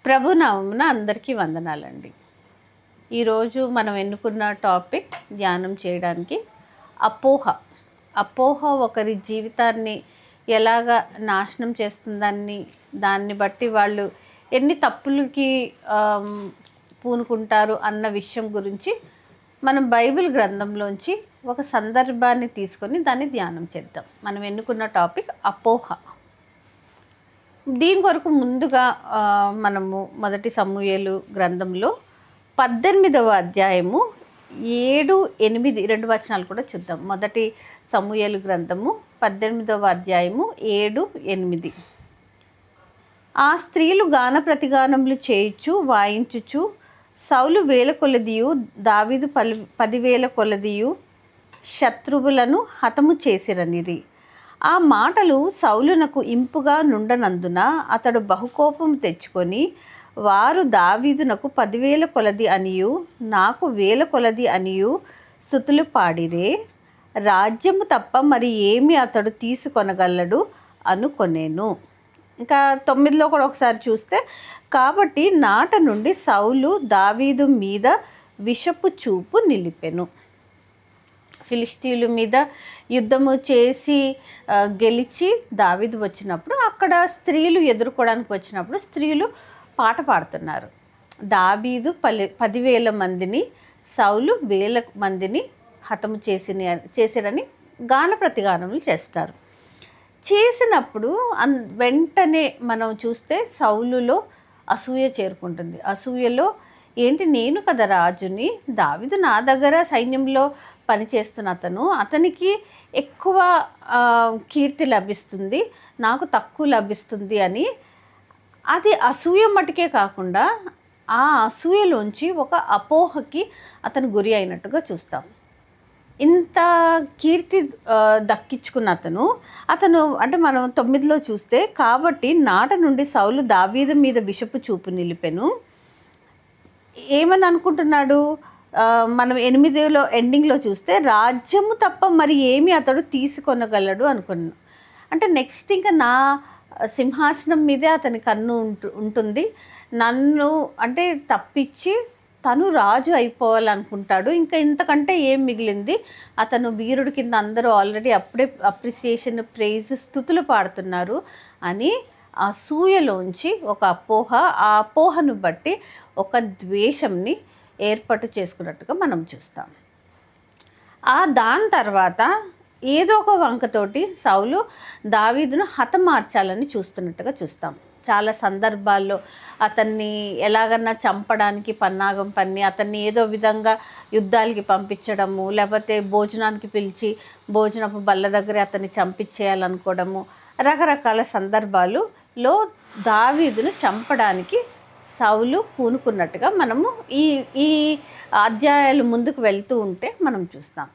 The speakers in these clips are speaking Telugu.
ప్రభునామమున అందరికీ వందనాలండి. ఈరోజు మనం ఎన్నుకున్న టాపిక్ ధ్యానం చేయడానికి అపోహ. అపోహ ఒకరి జీవితాన్ని ఎలాగ నాశనం చేస్తుందని, దాన్ని బట్టి వాళ్ళు ఎన్ని తప్పులకి పూనుకుంటారు అన్న విషయం గురించి మనం బైబిల్ గ్రంథంలోంచి ఒక సందర్భాన్ని తీసుకొని దాన్ని ధ్యానం చేద్దాం. మనం ఎన్నుకున్న టాపిక్ అపోహ. దీని కొరకు ముందుగా మనము మొదటి సమూయేలు గ్రంథంలో 18వ అధ్యాయము 7, 8 2 వచనాలు కూడా చూద్దాం. మొదటి సమూయేలు గ్రంథము 18వ అధ్యాయము 7, 8. ఆ స్త్రీలు గాన ప్రతిగానములు చేయుచు వాయించుచు సౌలు 1000 కొలదియు దావీదు 10,000 కొలదియు శత్రువులను హతము చేసిరనిరి. ఆ మాటలు సౌలునకు ఇంపుగా నుండనందున అతడు బహుకోపం తెచ్చుకొని, వారు దావీదునకు 10,000 కొలది అనియు నాకు 1000 కొలది అనియు స్తుతులు పాడిరే, రాజ్యము తప్ప మరి ఏమి అతడు తీసుకొనగలడు అనుకొనేను. ఇంకా 9లో కూడా ఒకసారి చూస్తే, కాబట్టి నాట నుండి సౌలు దావీదు మీద విషపు చూపు నిలిపెను. ఫిలిష్తీయుల మీద యుద్ధము చేసి గెలిచి దావీదు వచ్చినప్పుడు అక్కడ స్త్రీలు ఎదుర్కోవడానికి వచ్చినప్పుడు స్త్రీలు పాట పాడుతున్నారు. దావీదు 10,000 మందిని, సౌలు 1000 మందిని హతము చేసిరని గాన ప్రతిగానములు చేస్తారు. చేసినప్పుడు వెంటనే మనం చూస్తే సౌలులో అసూయ చేరుకుంటుంది. అసూయలో ఏంటి, నేను కదా రాజుని, దావీదు నా దగ్గర సైన్యంలో పనిచేస్తున్న అతనికి ఎక్కువ కీర్తి లభిస్తుంది, నాకు తక్కువ లభిస్తుంది అని, అది అసూయ మటుకే కాకుండా ఆ అసూయలోంచి ఒక అపోహకి అతను గురి అయినట్టుగా చూస్తాం. ఇంత కీర్తి దక్కించుకున్న అతను అంటే మనం 9లో చూస్తే, కాబట్టి నాట నుండి సౌలు దావీదు మీద విషపు చూపు నిలిపెను. ఏమని అనుకుంటున్నాడు? మనం 8లో ఎండింగ్లో చూస్తే, రాజ్యము తప్ప మరి ఏమి అతడు తీసుకొనగలడు అనుకున్నాను. అంటే నెక్స్ట్ ఇంకా నా సింహాసనం మీదే అతని కన్ను ఉంటుంది, నన్ను అంటే తప్పించి తను రాజు అయిపోవాలనుకుంటాడు. ఇంకా ఇంతకంటే ఏం మిగిలింది? అతను వీరుడి కింద అందరూ ఆల్రెడీ అప్పుడే అప్రిసియేషన్, ప్రైజ్, స్తుతులు పాడుతున్నారు అని అసూయలోంచి ఒక అపోహ, ఆ అపోహను బట్టి ఒక ద్వేషంని ఏర్పాటు చేసుకున్నట్టుగా మనం చూస్తాం. దాని తర్వాత ఏదో ఒక వంకతోటి సౌలు దావీదును హతమార్చాలని చూస్తున్నట్టుగా చూస్తాం. చాలా సందర్భాల్లో అతన్ని ఎలాగన్నా చంపడానికి పన్నాగం పన్ని అతన్ని ఏదో విధంగా యుద్ధాలకి పంపించడము, లేకపోతే భోజనానికి పిలిచి భోజనపు బల్ల దగ్గర అతన్ని చంపించేయాలనుకోవడము, రకరకాల సందర్భాలులో దావీదును చంపడానికి సౌలు పూనుకున్నట్టుగా మనము ఈ అధ్యాయాలు ముందుకు వెళ్తూ ఉంటే మనం చూస్తాం.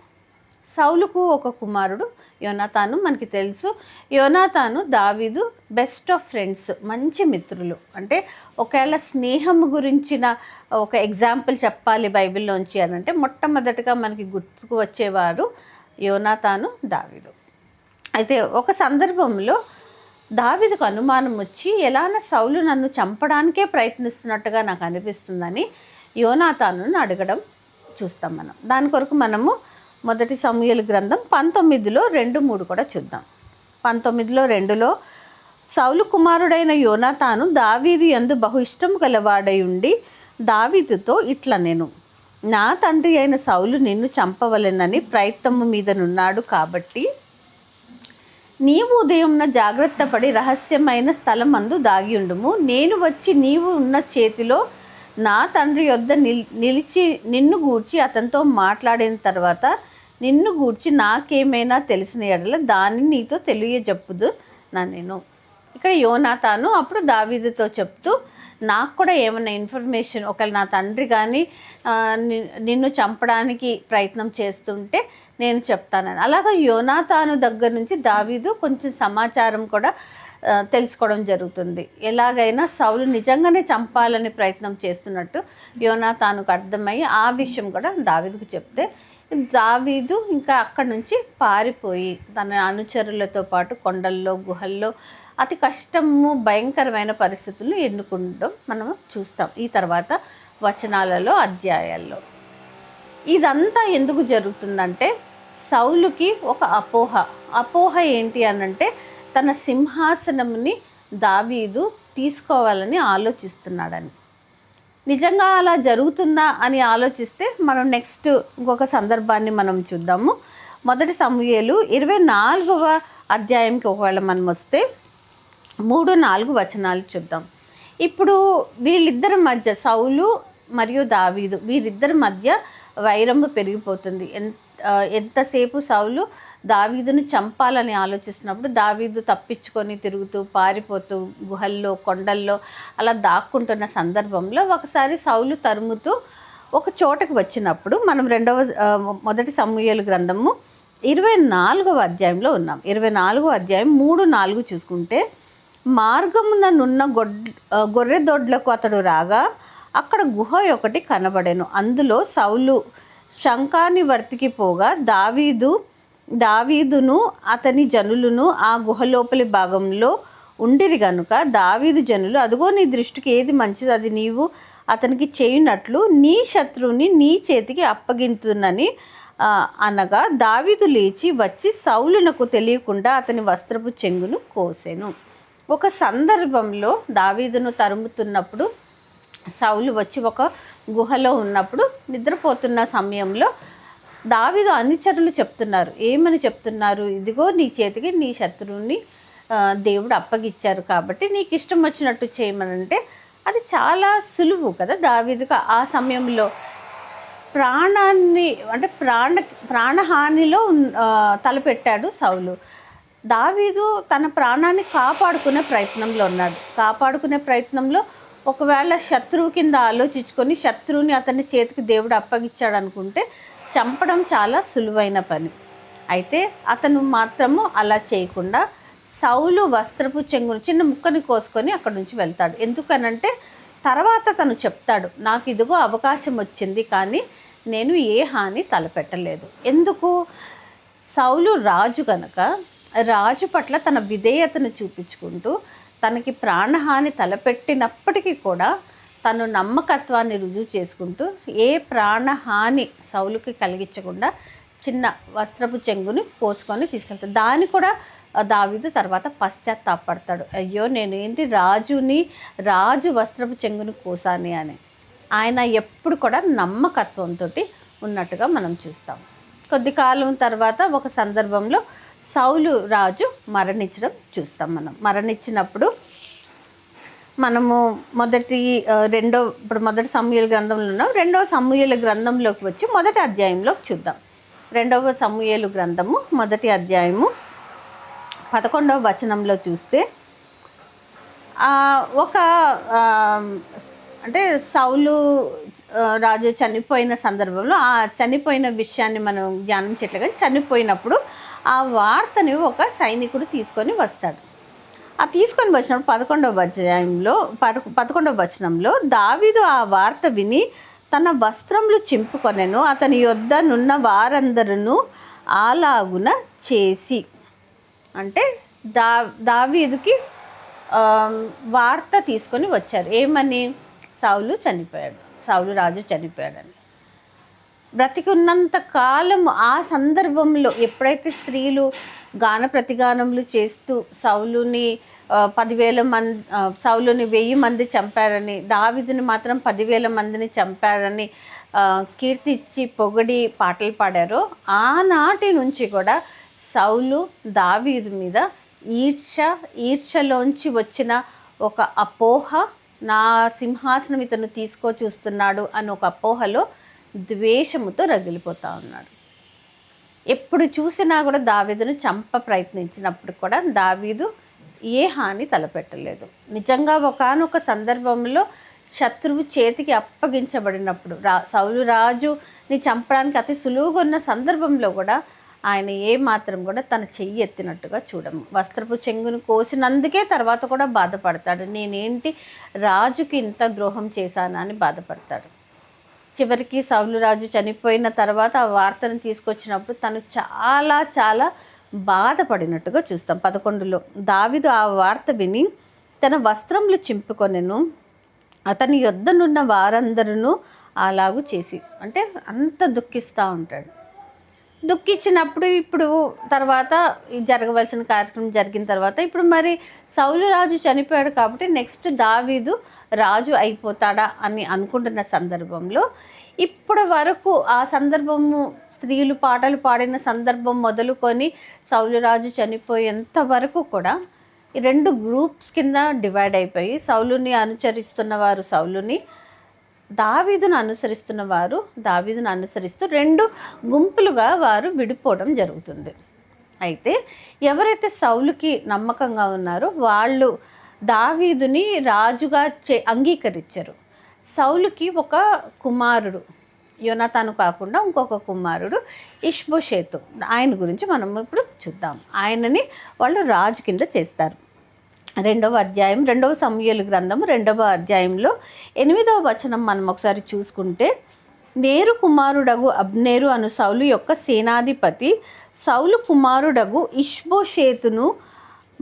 సౌలుకు ఒక కుమారుడు యోనాతాను, మనకి తెలుసు. యోనాతాను దావీదు బెస్ట్ ఆఫ్ ఫ్రెండ్స్, మంచి మిత్రులు. అంటే ఒకవేళ స్నేహం గురించిన ఒక ఎగ్జాంపుల్ చెప్పాలి బైబిల్లోంచి అని అంటే, మొట్టమొదటిగా మనకి గుర్తుకు వచ్చేవారు యోనాతాను, దావీదు. అయితే ఒక సందర్భంలో దావీదుకు అనుమానం వచ్చి, ఎలాన సౌలు నన్ను చంపడానికే ప్రయత్నిస్తున్నట్టుగా నాకు అనిపిస్తుందని యోనాతానును అడగడం చూస్తాం మనం. దాని కొరకు మనము మొదటి సమూయేలు గ్రంథం 19లో 2, 3 కూడా చూద్దాం. 19లో 2లో, సౌలు కుమారుడైన యోనాతాను దావీదు యందు బహు ఇష్టం గలవాడై ఉండి దావీదుతో ఇట్లా, నేను నా తండ్రి అయిన సౌలు నిన్ను చంపవలెనని ప్రయత్నము మీదనున్నాడు, కాబట్టి నీవు ఉదయంన జాగ్రత్త పడి రహస్యమైన స్థలమందు దాగి ఉండుము. నేను వచ్చి నీవు ఉన్న చేతిలో నా తండ్రి యొద్ద నిలిచి నిన్ను గూర్చి అతనితో మాట్లాడిన తర్వాత నిన్ను గూర్చి నాకేమైనా తెలిసిన ఎడల దాన్ని నీతో తెలియజెప్పుదు నేను. ఇక్కడ యోనాతాను అప్పుడు దావీదుతో చెప్తూ, నాకు కూడా ఏమైనా ఇన్ఫర్మేషన్, ఒకవేళ నా తండ్రి కానీ నిన్ను చంపడానికి ప్రయత్నం చేస్తుంటే నేను చెప్తానని. అలాగా యోనాతాను దగ్గర నుంచి దావీదు కొంచెం సమాచారం కూడా తెలుసుకోవడం జరుగుతుంది. ఎలాగైనా సౌలు నిజంగానే చంపాలని ప్రయత్నం చేస్తున్నట్టు యోనాతానుకు అర్థమయ్యి ఆ విషయం కూడా దావీదుకు చెప్తే, దావీదు ఇంకా అక్కడి నుంచి పారిపోయి తన అనుచరులతో పాటు కొండల్లో గుహల్లో అతి కష్టము భయంకరమైన పరిస్థితులు ఎన్నుకుంటాం మనం చూస్తాం ఈ తర్వాత వచనాలలో అధ్యాయాల్లో. ఇదంతా ఎందుకు జరుగుతుందంటే సౌలుకి ఒక అపోహ ఏంటి అనంటే తన సింహాసనంని దావీదు తీసుకోవాలని ఆలోచిస్తున్నాడని. నిజంగా అలా జరుగుతుందా అని ఆలోచిస్తే మనం నెక్స్ట్ ఇంకొక సందర్భాన్ని మనం చూద్దాము. మొదటి సమూయేలు 24వ అధ్యాయంకి ఒకవేళ మనం వస్తే 3-4 వచనాలు చూద్దాం. ఇప్పుడు వీళ్ళిద్దరి మధ్య సౌలు మరియు దావీదు వీరిద్దరి మధ్య వైరము పెరిగిపోతుంది. ఎంతసేపు సౌలు దావీదును చంపాలని ఆలోచిస్తున్నప్పుడు దావీదు తప్పించుకొని తిరుగుతూ పారిపోతూ గుహల్లో కొండల్లో అలా దాక్కుంటున్న సందర్భంలో ఒకసారి సౌలు తరుముతూ ఒక చోటకు వచ్చినప్పుడు మనం మొదటి సమూయేలు గ్రంథము 24వ అధ్యాయంలో ఉన్నాం. 24వ అధ్యాయం 3-4 చూసుకుంటే, మార్గమున నున్న గొర్రె దొడ్లకు అతడు రాగా అక్కడ గుహ ఒకటి కనబడెను. అందులో సౌలు శంఖాని వర్తికి పోగా దావీదును అతని జనులను ఆ గుహ లోపలి భాగంలో ఉండిరి గనుక దావీదు జనులు, అదిగో నీ దృష్టికి ఏది మంచిది అది నీవు అతనికి చేయునట్లు నీ శత్రువుని నీ చేతికి అప్పగింతునని అనగా దావీదు లేచి వచ్చి సౌలునకు తెలియకుండా అతని వస్త్రపు చెంగును కోసెను. ఒక సందర్భంలో దావీదును తరుముతున్నప్పుడు సౌలు వచ్చి ఒక గుహలో ఉన్నప్పుడు నిద్రపోతున్న సమయంలో దావీదు అనుచరులు చెప్తున్నారు. ఏమని చెప్తున్నారు? ఇదిగో నీ చేతికి నీ శత్రువుని దేవుడు అప్పగిచ్చారు కాబట్టి నీకు ఇష్టం వచ్చినట్టు చేయమనంటే అది చాలా సులువు కదా దావీదుకు. ఆ సమయంలో ప్రాణహానిలో తలపెట్టాడు సౌలు. దావీదు తన ప్రాణాన్ని కాపాడుకునే ప్రయత్నంలో ఉన్నాడు. కాపాడుకునే ప్రయత్నంలో ఒకవేళ శత్రువు కింద ఆలోచించుకొని శత్రువుని అతని చేతికి దేవుడు అప్పగిచ్చాడు అనుకుంటే చంపడం చాలా సులువైన పని. అయితే అతను మాత్రము అలా చేయకుండా సౌలు వస్త్రపు చెంగును చిన్న ముక్కని కోసుకొని అక్కడి నుంచి వెళ్తాడు. ఎందుకనంటే తర్వాత తను చెప్తాడు, నాకు ఇదిగో అవకాశం వచ్చింది కానీ నేను ఏ హాని తలపెట్టలేదు. ఎందుకు? సౌలు రాజు కనుక రాజు పట్ల తన విధేయతను చూపించుకుంటూ తనకి ప్రాణహాని తలపెట్టినప్పటికీ కూడా తను నమ్మకత్వాన్ని రుజువు చేసుకుంటూ ఏ ప్రాణహాని సౌలుకి కలిగించకుండా చిన్న వస్త్రపు చెంగుని కోసుకొని తీసుకెళ్తాడు. దాన్ని కూడా దావీదు తర్వాత పశ్చాత్తాపడతాడు. అయ్యో నేనేంటి రాజు వస్త్రపు చెంగుని కోసాని అని. ఆయన ఎప్పుడు కూడా నమ్మకత్వంతో ఉన్నట్టుగా మనం చూస్తాం. కొద్ది కాలం తర్వాత ఒక సందర్భంలో సౌలు రాజు మరణించడం చూస్తాం. మరణించినప్పుడు మనము మొదటి సమూయేలు గ్రంథంలో ఉన్నాం. 2వ సమూయేలు గ్రంథంలోకి వచ్చి మొదటి అధ్యాయంలోకి చూద్దాం. 2వ సమూయేలు గ్రంథము మొదటి అధ్యాయము 11వ వచనంలో చూస్తే అంటే సౌలు రాజు చనిపోయిన సందర్భంలో ఆ చనిపోయిన విషయాన్ని మనం ధ్యానం చేయట్లేదు. చనిపోయినప్పుడు ఆ వార్తని ఒక సైనికుడు తీసుకొని వస్తాడు. ఆ తీసుకొని వచ్చినప్పుడు 11వ వచనంలో దావీదు ఆ వార్త విని తన వస్త్రములు చింపుకొనెను. అతని యొద్ద నున్న వారందరూ అలాగున చేసి, అంటే దావీదుకి వార్త తీసుకొని వచ్చారు. ఏమని? సౌలు రాజు చనిపోయాడని. బ్రతికి ఉన్నంత కాలం ఆ సందర్భంలో ఎప్పుడైతే స్త్రీలు గాన ప్రతిగానములు చేస్తూ సౌలుని 1000 మంది చంపారని, దావీదుని మాత్రం 10,000 మందిని చంపారని కీర్తిచ్చి పొగడి పాటలు పాడారో ఆనాటి నుంచి కూడా సౌలు దావీదు మీద ఈర్ష్యలోంచి వచ్చిన ఒక అపోహ, నా సింహాసనం ఇతను చూస్తున్నాడు అని ఒక అపోహలో ద్వేషముతో రగిలిపోతూ ఉన్నాడు. ఎప్పుడు చూసినా కూడా దావీదును చంప ప్రయత్నించినప్పుడు కూడా దావీదు ఏ హాని తలపెట్టలేదు. నిజంగా ఒకానొక సందర్భంలో శత్రువు చేతికి అప్పగించబడినప్పుడు సౌలు రాజుని చంపడానికి అతి సులువుగా ఉన్న సందర్భంలో కూడా ఆయన ఏమాత్రం కూడా తన చెయ్యి ఎత్తినట్టుగా చూడము. వస్త్రపు చెంగును కోసినందుకే తర్వాత కూడా బాధపడతాడు. నేనేంటి రాజుకి ఇంత ద్రోహం చేశానా అని బాధపడతాడు. చివరికి సౌలు రాజు చనిపోయిన తర్వాత ఆ వార్తను తీసుకొచ్చినప్పుడు తను చాలా చాలా బాధపడినట్టుగా చూస్తాం. 11లో దావీదు ఆ వార్త విని తన వస్త్రములు చింపుకొనెను, అతని యొద్దనున్న వారందరూ అలాగూ చేసి, అంటే అంత దుఃఖిస్తూ ఉంటాడు. దుఃఖించినప్పుడు ఇప్పుడు తర్వాత జరగవలసిన కార్యక్రమం జరిగిన తర్వాత ఇప్పుడు మరి సౌలు రాజు చనిపోయాడు కాబట్టి నెక్స్ట్ దావీదు రాజు అయిపోతాడా అని అనుకుంటున్న సందర్భంలో ఇప్పటి వరకు ఆ సందర్భము స్త్రీలు పాటలు పాడిన సందర్భం మొదలుకొని సౌలు రాజు చనిపోయేంత వరకు కూడా ఈ 2 గ్రూప్స్ కింద డివైడ్ అయిపోయి సౌలుని అనుసరిస్తున్న వారు సౌలుని, దావీదును అనుసరిస్తున్న వారు దావీదును అనుసరిస్తూ 2 గుంపులుగా వారు విడిపోవడం జరుగుతుంది. అయితే ఎవరైతే సౌలుకి నమ్మకంగా ఉన్నారో వాళ్ళు దావీదుని రాజుగా అంగీకరించారు. సౌలుకి ఒక కుమారుడు, యోనాతాను కాకుండా ఇంకొక కుమారుడు ఇష్బోషేతు, ఆయన గురించి మనం ఇప్పుడు చూద్దాం. ఆయనని వాళ్ళు రాజు కింద చేస్తారు. 2వ అధ్యాయం 2వ సమూయేలు గ్రంథము 2వ అధ్యాయంలో 8వ వచనం మనం ఒకసారి చూసుకుంటే, నేరు కుమారుడగు అబ్నేరు అను సౌలు యొక్క సేనాధిపతి సౌలు కుమారుడగు ఇష్బోషేతును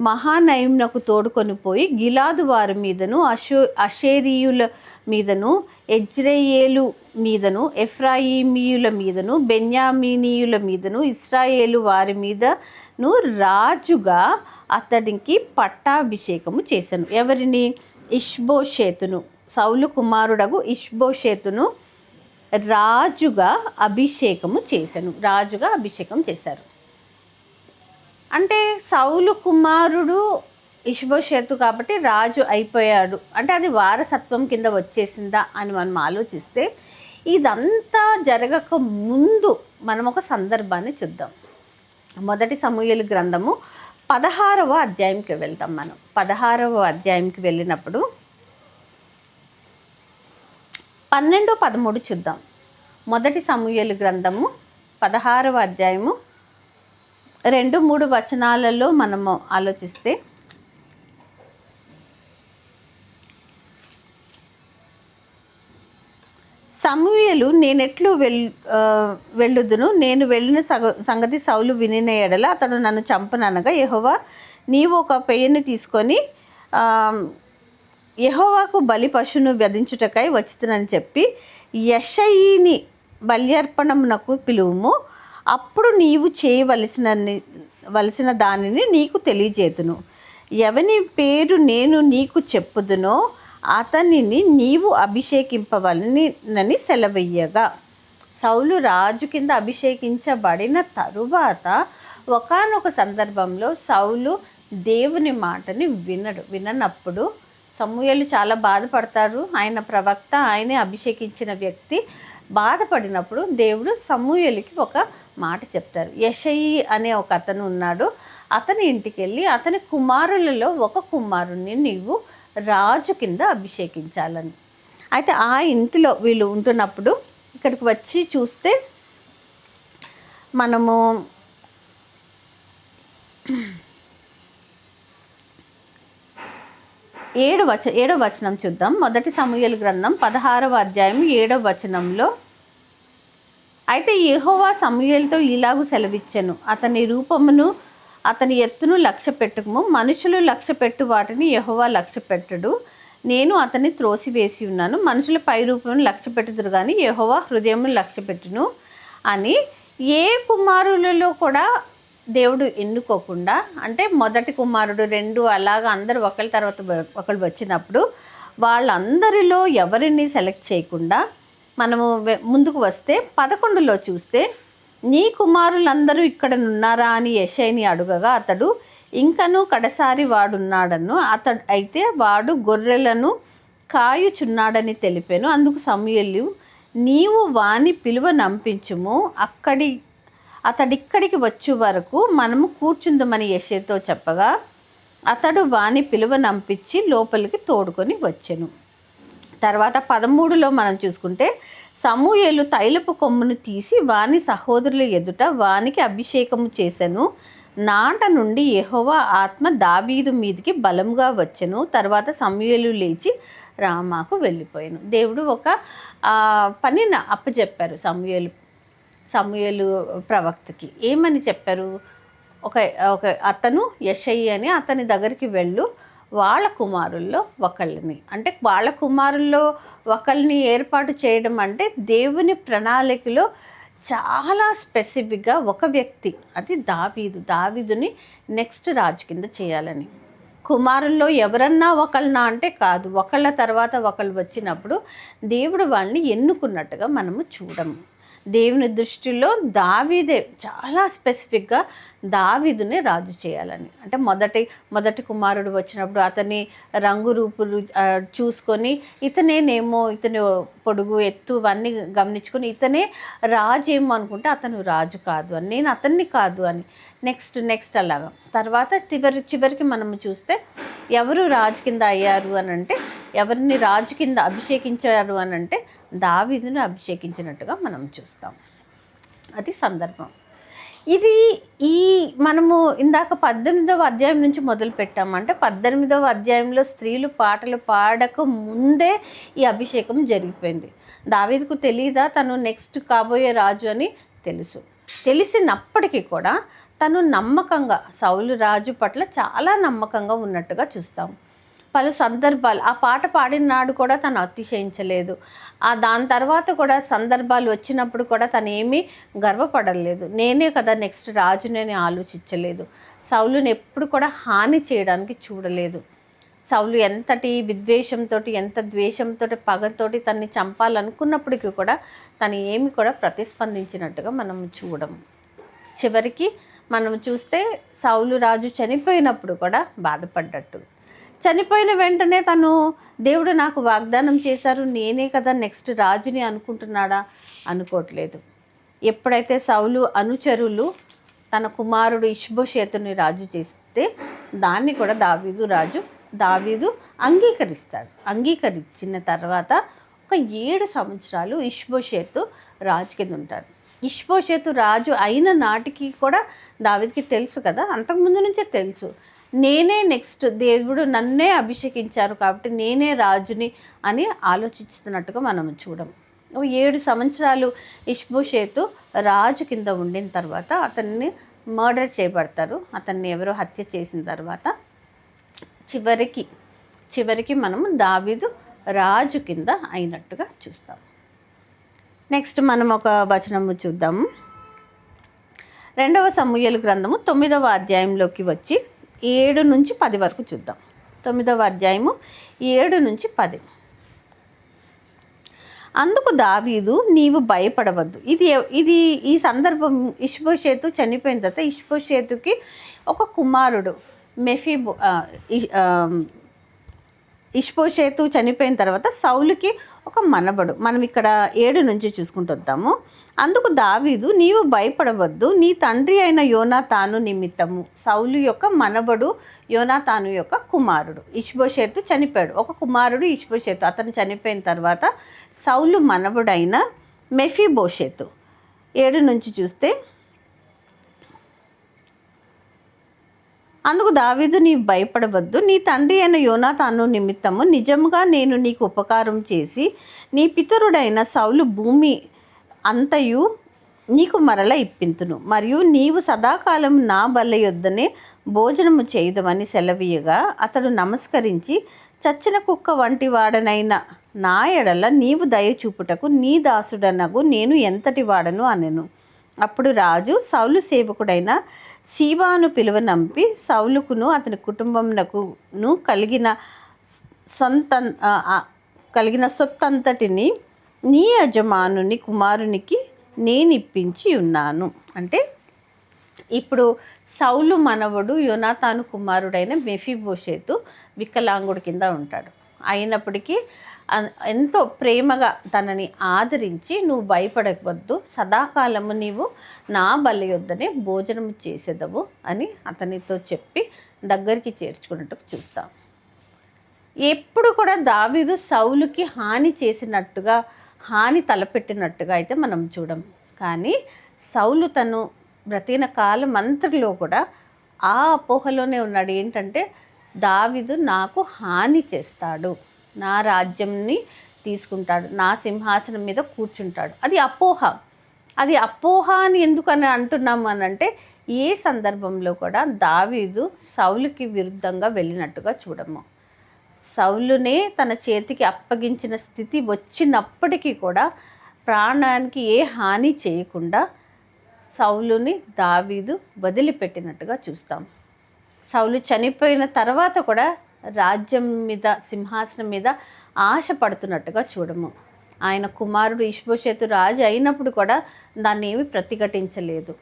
మహానయమునకు తోడుకొని పోయి గిలాదు వారి మీదను అషేరీయుల మీదను ఎజ్రెయేలు మీదను ఎఫ్రాయిమీయుల మీదను బెన్యామీనీయుల మీదను ఇశ్రాయేలు వారి మీదను రాజుగా అతడికి పట్టాభిషేకము చేశాను. ఎవరిని? ఇష్బోషేతును, సౌలు కుమారుడగు ఇష్బోషేతును రాజుగా అభిషేకము చేశాను. రాజుగా అభిషేకం చేశారు. అంటే సౌలు కుమారుడు ఇష్బోషేతు కాబట్టి రాజు అయిపోయాడు అంటే అది వారసత్వం కింద వచ్చేసిందా అని మనం ఆలోచిస్తే, ఇదంతా జరగక ముందు మనం ఒక సందర్భాన్ని చూద్దాం. 1 సమూయేలు గ్రంథము 16వ అధ్యాయంకి వెళ్తాం. మనం 16వ అధ్యాయంకి వెళ్ళినప్పుడు 12, 13 చూద్దాం. 1 సమూయేలు గ్రంథము 16వ అధ్యాయము 2, 3 వచనాలలో మనము ఆలోచిస్తే, సమూయేలు నేనెట్లు వెళ్ళుదును, నేను వెళ్ళిన సంగతి సౌలు వినిన ఎడల అతడు నన్ను చంపననగా, యెహోవా నీవు ఒక పెయ్యని తీసుకొని యెహోవాకు బలి పశువును వధించుటకై వచ్చినని చెప్పి యెషయిని బల్యర్పణమునకు పిలువుము, అప్పుడు నీవు చేయవలసిన దానిని నీకు తెలియజేతును. ఎవని పేరు నేను నీకు చెప్పుదునో అతనిని నీవు అభిషేకింపవలనని సెలవయ్యగా, సౌలు రాజు కింద అభిషేకించబడిన తరువాత ఒకానొక సందర్భంలో సౌలు దేవుని మాటని విననప్పుడు సమూయేలు చాలా బాధపడతారు. ఆయన ప్రవక్త, ఆయనే అభిషేకించిన వ్యక్తి. బాధపడినప్పుడు దేవుడు సమూయేలుకి ఒక మాట చెప్తారు. యెషయి అనే ఒక అతను ఉన్నాడు, అతని ఇంటికి వెళ్ళి అతని కుమారులలో ఒక కుమారుణ్ణి నీవు రాజు కింద అభిషేకించాలని. అయితే ఆ ఇంటిలో వీళ్ళు ఉంటున్నప్పుడు ఇక్కడికి వచ్చి చూస్తే మనము 7వ వచనం చూద్దాం. 1 సమూయేలు గ్రంథం 16వ అధ్యాయం 7వ వచనంలో, అయితే యెహోవా సమూయేలుతో ఇలాగు సెలవిచ్చెను, అతని రూపమును అతని ఎత్తును లక్ష్య పెట్టుకుము, మనుషులు లక్ష్య పెట్టు వాటిని యెహోవా లక్ష్య పెట్టడు. నేను అతన్ని త్రోసివేసి ఉన్నాను. మనుషుల పై రూపమును లక్ష్య పెట్టుదురు కానీ యెహోవా హృదయమును లక్ష్య పెట్టును అని ఏ కుమారులలో కూడా దేవుడు ఎన్నుకోకుండా, అంటే మొదటి కుమారుడు 2 అలాగా అందరూ ఒకరి తర్వాత ఒకరు వచ్చినప్పుడు వాళ్ళందరిలో ఎవరిని సెలెక్ట్ చేయకుండా మనము ముందుకు వస్తే 11లో చూస్తే, నీ కుమారులందరూ ఇక్కడ ఉన్నారా అని యెషయిని అడుగగా అతడు ఇంకనూ కడసారి వాడున్నాడను, అతడు అయితే వాడు గొర్రెలను కాయుచున్నాడని తెలిపాను. అందుకు సమూయేలు, నీవు వాని పిలువ నంపించుము, అతడిక్కడికి వచ్చు వరకు మనము కూర్చుందామని యెషయితో చెప్పగా అతడు వాని పిలువ నంపించి లోపలికి తోడుకొని వచ్చెను. తర్వాత 13లో మనం చూసుకుంటే, సమూయేలు తైలపు కొమ్మును తీసి వాని సహోదరుల ఎదుట వానికి అభిషేకము చేసెను. నాట నుండి యెహోవా ఆత్మ దావీదు మీదికి బలముగా వచ్చెను. తర్వాత సమూయేలు లేచి రామాకు వెళ్ళిపోయాను. దేవుడు ఒక పనిని అప్పచెప్పారు సమూయేలు ప్రవక్తకి. ఏమని చెప్పారు? ఒక ఒక అతను యెషయి అని అతని దగ్గరికి వెళ్ళు, వాళ్ళ కుమారుల్లో ఒకళ్ళని, అంటే వాళ్ళ కుమారుల్లో ఒకళ్ళని ఏర్పాటు చేయడం అంటే దేవుని ప్రణాళికలో చాలా స్పెసిఫిక్గా ఒక వ్యక్తి, అది దావీదుని నెక్స్ట్ రాజు కింద చేయాలని. కుమారుల్లో ఎవరన్నా ఒకళ్ళనా అంటే కాదు, ఒకళ్ళ తర్వాత ఒకళ్ళు వచ్చినప్పుడు దేవుడు వాళ్ళని ఎన్నుకున్నట్టుగా మనము చూడము. దేవుని దృష్టిలో దావీదే చాలా స్పెసిఫిక్గా దావీదునే రాజు చేయాలని. అంటే మొదటి కుమారుడు వచ్చినప్పుడు అతని రంగు రూపులు చూసుకొని ఇతను పొడుగు ఎత్తు అన్నీ గమనించుకొని ఇతనే రాజు ఏమో అనుకుంటే అతను రాజు కాదు అని, నేను అతన్ని కాదు అని, నెక్స్ట్ అలాగా. తర్వాత చివరికి మనం చూస్తే ఎవరు రాజు కింద అయ్యారు అని అంటే, ఎవరిని రాజు కింద అభిషేకించారు అని అంటే దావీదుని అభిషేకించినట్టుగా మనం చూస్తాం. అది సందర్భం. ఈ మనము ఇందాక 18వ అధ్యాయం నుంచి మొదలు పెట్టామంటే 18వ అధ్యాయంలో స్త్రీలు పాటలు పాడక ముందే ఈ అభిషేకం జరిగిపోయింది. దావీదుకు తెలియదా తను నెక్స్ట్ కాబోయే రాజు అని? తెలిసినప్పటికీ కూడా తను నమ్మకంగా సౌలు రాజు పట్ల చాలా నమ్మకంగా ఉన్నట్టుగా చూస్తాం. పలు సందర్భాలు ఆ పాట పాడిన నాడు కూడా తను అతిశయించలేదు. దాని తర్వాత కూడా సందర్భాలు వచ్చినప్పుడు కూడా తను ఏమీ గర్వపడలేదు. నేనే కదా నెక్స్ట్ రాజునని ఆలోచించలేదు. సౌలుని ఎప్పుడు కూడా హాని చేయడానికి చూడలేదు. సౌలు ఎంతటి విద్వేషంతో, ఎంత ద్వేషంతో, పగతోటి తన్ని చంపాలనుకున్నప్పటికీ కూడా తను ఏమి కూడా ప్రతిస్పందించినట్టుగా మనం చూడము. చివరికి మనం చూస్తే సౌలు రాజు చనిపోయినప్పుడు కూడా బాధపడ్డట్టు, చనిపోయిన వెంటనే తను దేవుడు నాకు వాగ్దానం చేశారు, నేనే కదా నెక్స్ట్ రాజుని అనుకుంటున్నాడా? అనుకోవట్లేదు. ఎప్పుడైతే సౌలు అనుచరులు తన కుమారుడు ఇష్బోషేతుని రాజు చేస్తే దాన్ని కూడా దావీదు అంగీకరించిన తర్వాత ఒక 7 సంవత్సరాలు ఇష్బోషేతు రాజు కింద ఉంటాడు. ఇష్బోషేతు రాజు అయిన నాటికి కూడా దావీదుకి తెలుసు కదా, అంతకుముందు నుంచే తెలుసు, నేనే నెక్స్ట్, దేవుడు నన్నే అభిషేకించారు కాబట్టి నేనే రాజుని అని ఆలోచిస్తున్నట్టుగా మనం చూడం. 7 సంవత్సరాలు ఇష్బోషేతు రాజు కింద ఉండిన తర్వాత అతన్ని మర్డర్ చేయబడతారు. అతన్ని ఎవరో హత్య చేసిన తర్వాత చివరికి మనము దావీదు రాజు కింద అయినట్టుగా చూస్తాం. నెక్స్ట్ మనం ఒక వచనము చూద్దాము. 2వ సమూయేలు గ్రంథము 9వ అధ్యాయంలోకి వచ్చి 7 నుంచి 10 వరకు చూద్దాం. 9వ అధ్యాయము 7 నుంచి 10. అందుకు దావీదు, నీవు భయపడవద్దు. ఇది ఈ సందర్భం ఇష్బోషేతు చనిపోయిన తర్వాత ఇష్బోషేతుకి ఒక కుమారుడు ఇష్బోషేతు చనిపోయిన తర్వాత సౌలుకి ఒక మనబడు. మనం ఇక్కడ 7 నుంచి చూసుకుంటూ వద్దాము. అందుకు దావీదు, నీవు భయపడవద్దు, నీ తండ్రి అయిన యోనాతాను నిమిత్తము. సౌలు యొక్క మనబడు యోనాతాను యొక్క కుమారుడు ఇష్బోషేతు చనిపోయాడు. ఒక కుమారుడు ఇష్బోషేతు, అతను చనిపోయిన తర్వాత సౌలు మనబడైన మెఫీబోషేతు. 7 నుంచి చూస్తే, అందుకు దావీదు, నీవు భయపడవద్దు, నీ తండ్రి అయిన యోనాతాను నిమిత్తము నిజముగా నేను నీకు ఉపకారం చేసి నీ పితరుడైన సౌలు భూమి అంతయు నీకు మరల ఇప్పింతును, మరియు నీవు సదాకాలం నా బల్ల యొద్దనే భోజనము చేయుదమని సెలవీయగా అతడు నమస్కరించి, చచ్చిన కుక్క వంటి వాడనైన నా ఎడల నీవు దయ చూపుటకు నీ దాసుడనగు నేను ఎంతటి వాడను అనెను. అప్పుడు రాజు సౌలు సేవకుడైన సీబాను పిలువనంపి సౌలుకును అతని కుటుంబమునకును కలిగిన సొత్తంతటిని నీ యజమానుని కుమారునికి నేను ఇప్పించి ఉన్నాను. అంటే ఇప్పుడు సౌలు మనవడు యోనాతాను కుమారుడైన మెఫీబోషేతు వికలాంగుడి కింద ఉంటాడు. అయినప్పటికీ ఎంతో ప్రేమగా తనని ఆదరించి, నువ్వు భయపడవద్దు, సదాకాలము నీవు నా బల్ల యొద్దనే భోజనము చేసేదవు అని అతనితో చెప్పి దగ్గరికి చేర్చుకున్నట్టు చూస్తాం. ఎప్పుడు కూడా దావీదు సౌలుకి హాని తలపెట్టినట్టుగా అయితే మనం చూడం. కానీ సౌలు తను బ్రతికిన కాలం అంతటిలో కూడా ఆ అపోహలోనే ఉన్నాడు. ఏంటంటే దావీదు నాకు హాని చేస్తాడు, నా రాజ్యంని తీసుకుంటాడు, నా సింహాసనం మీద కూర్చుంటాడు. అది అపోహ అని ఎందుకని అంటున్నాము అని అంటే, ఏ సందర్భంలో కూడా దావీదు సౌలుకి విరుద్ధంగా వెళ్ళినట్టుగా చూడము. సౌలునే తన చేతికి అప్పగించిన స్థితి వచ్చినప్పటికీ కూడా ప్రాణానికి ఏ హాని చేయకుండా సౌలుని దావీదు వదిలిపెట్టినట్టుగా చూస్తాం. సౌలు చనిపోయిన తర్వాత కూడా రాజ్యం మీద, సింహాసనం మీద ఆశ పడుతున్నట్టుగా చూడము. ఆయన కుమారుడు ఇష్బోషెతు రాజు అయినప్పుడు కూడా దాన్ని ఏమి ప్రతిఘటించలేదు.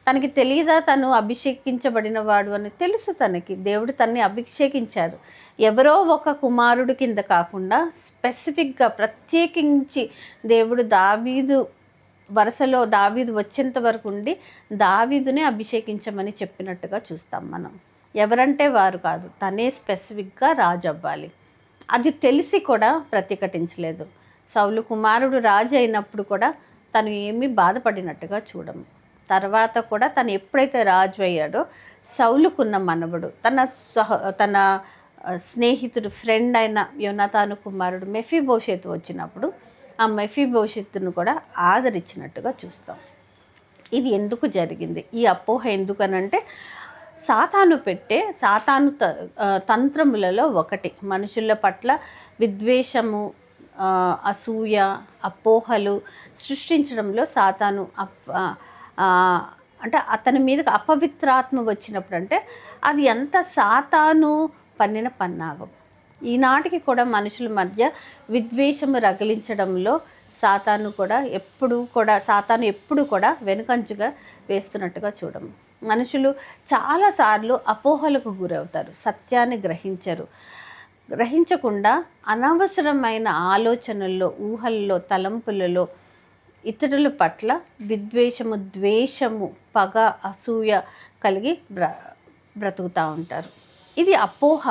తనకి తెలియదా తను అభిషేకించబడిన వాడు అని? తెలుసు తనకి. దేవుడు తనని అభిషేకించాడు. ఎవరో ఒక కుమారుడు కింద కాకుండా స్పెసిఫిక్గా ప్రత్యేకించి దేవుడు దావీదు వరుసలో దావీదు వచ్చేంత వరకు ఉండి దావీదునే అభిషేకించమని చెప్పినట్టుగా చూస్తాం మనం. ఎవరంటే వారు కాదు, తనే స్పెసిఫిక్గా రాజు అవ్వాలి. అది తెలిసి కూడా ప్రతిఘటించలేదు. సౌలు కుమారుడు రాజు అయినప్పుడు కూడా తను ఏమీ బాధపడినట్టుగా చూడము. తర్వాత కూడా తను ఎప్పుడైతే రాజు అయ్యాడో సౌలుకున్న మనవడు తన స్నేహితుడు ఫ్రెండ్ అయిన యోనాతాను కుమారుడు మెఫీబోషెతు వచ్చినప్పుడు ఆ మెఫీబోషెతును కూడా ఆదరించినట్టుగా చూస్తాం. ఇది ఎందుకు జరిగింది? ఈ అపోహ ఎందుకనంటే సాతాను తంత్రములలో ఒకటి మనుషుల పట్ల విద్వేషము, అసూయ, అపోహలు సృష్టించడంలో సాతాను అంటే అతని మీదకి అపవిత్రాత్మ వచ్చినప్పుడు అంటే అది ఎంత సాతాను పన్నిన పన్నాగం. ఈనాటికి కూడా మనుషుల మధ్య విద్వేషము రగిలించడంలో సాతాను ఎప్పుడు కూడా వెనుకంచుగా వేస్తున్నట్టుగా చూడము. మనుషులు చాలాసార్లు అపోహలకు గురవుతారు, సత్యాన్ని గ్రహించకుండా అనవసరమైన ఆలోచనల్లో, ఊహల్లో, తలంపులలో ఇతరుల పట్ల విద్వేషము, ద్వేషము, పగ, అసూయ కలిగి బ్రతుకుతూ ఉంటారు. ఇది అపోహ.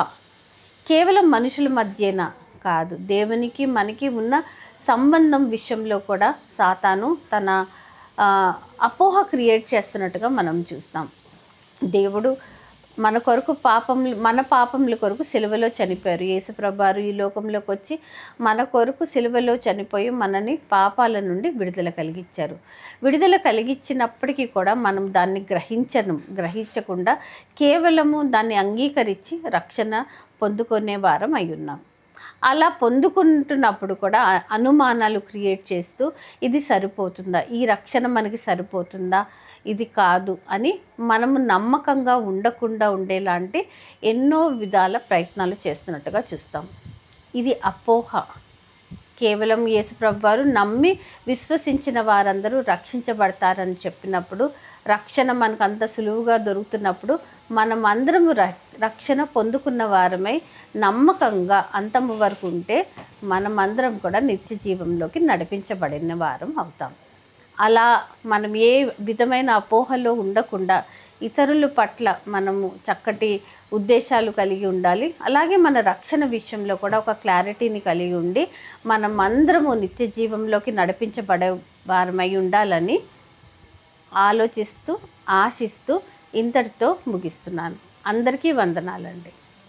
కేవలం మనుషుల మధ్యన కాదు, దేవునికి మనకి ఉన్న సంబంధం విషయంలో కూడా సాతాను తన అపోహ క్రియేట్ చేస్తున్నట్టుగా మనం చూస్తాం. దేవుడు మన పాపముల కొరకు సిలువలో చనిపోయారు. యేసుప్రభువారు ఈ లోకంలోకి వచ్చి మన కొరకు సిలువలో చనిపోయి మనని పాపాల నుండి విడుదల కలిగించినప్పటికీ కూడా మనం దాన్ని గ్రహించకుండా కేవలము దాన్ని అంగీకరించి రక్షణ పొందుకునే వారం అయి ఉన్నాం. అలా పొందుకుంటున్నప్పుడు కూడా అనుమానాలు క్రియేట్ చేస్తూ ఇది సరిపోతుందా, ఈ రక్షణ మనకి సరిపోతుందా, ఇది కాదు అని మనము నమ్మకంగా ఉండకుండా ఉండేలాంటి ఎన్నో విధాల ప్రయత్నాలు చేస్తున్నట్టుగా చూస్తాం. ఇది అపోహ. కేవలం యేసుప్రభు వారు నమ్మి విశ్వసించిన వారందరూ రక్షించబడతారని చెప్పినప్పుడు, రక్షణ మనకు అంత సులువుగా దొరుకుతున్నప్పుడు మనం అందరము రక్షణ పొందుకున్న వారమై నమ్మకంగా అంతము వరకు ఉంటే మనమందరం కూడా నిత్య జీవంలోకి నడిపించబడిన వారం అవుతాం. అలా మనం ఏ విధమైన అపోహలో ఉండకుండా ఇతరుల పట్ల మనము చక్కటి ఉద్దేశాలు కలిగి ఉండాలి. అలాగే మన రక్షణ విషయంలో కూడా ఒక క్లారిటీని కలిగి ఉండి మనం అందరము నిత్య జీవంలోకి నడిపించబడే వారమై ఉండాలని ఆలోచిస్తూ, ఆశిస్తూ ఇంతటితో ముగిస్తున్నాను. అందరికీ వందనాలండి.